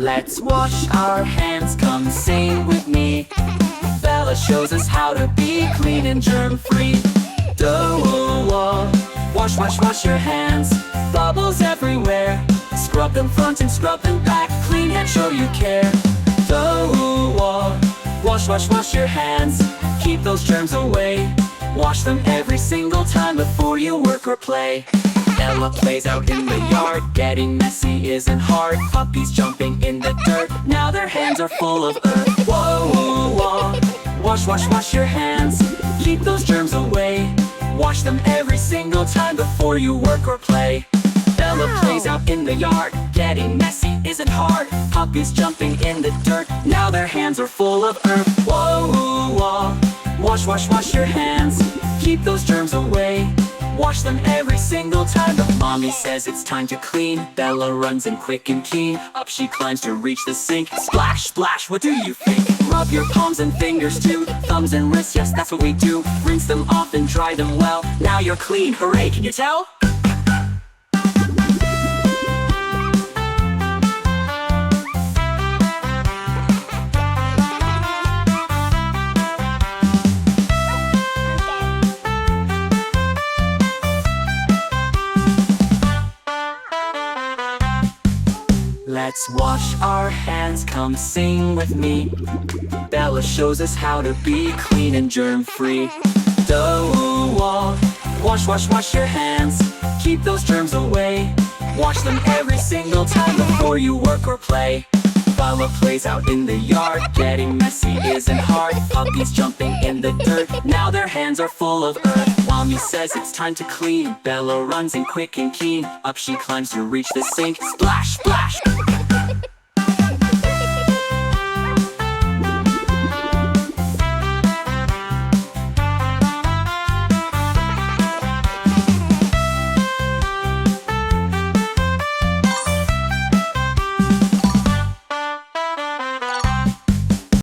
Let's wash our hands, come sing with me. Bella shows us how to be clean and germ-free. Wash, wash, wash your hands. Bubbles everywhere. Scrub them front and scrub them back. Clean hands show you care. Wash, wash, wash your hands. Keep those germs away. Wash them every single time before you work or play. Ella plays out in the yard. Getting messy isn't hard. Puppies jumping in the dirt. Now their hands are full of earth. Wash, wash, wash your hands. Keep those germs away. Wash them every single time before you work or play. Ella plays out in the yard. Getting messy isn't hard. Puppies jumping in the dirt. Now their hands are full of earth. Wash, wash, wash your hands. Keep those germs away. Wash them every single time. But mommy says it's time to clean. Bella runs in quick and keen. Up she climbs to reach the sink. Splash, splash, what do you think? Rub your palms and fingers too. Thumbs and wrists, yes, that's what we do. Rinse them off and dry them well. Now you're clean, hooray, can you tell? Let's wash our hands, come sing with me. Bella shows us how to be clean and germ-free. Wash, wash, wash your hands. Keep those germs away. Wash them every single time before you work or play. Bella plays out in the yard. Getting messy isn't hard. Puppies jumping in the dirt. Now their hands are full of earth. Mommy says it's time to clean. Bella runs in quick and keen. Up she climbs to reach the sink. Splash, splash.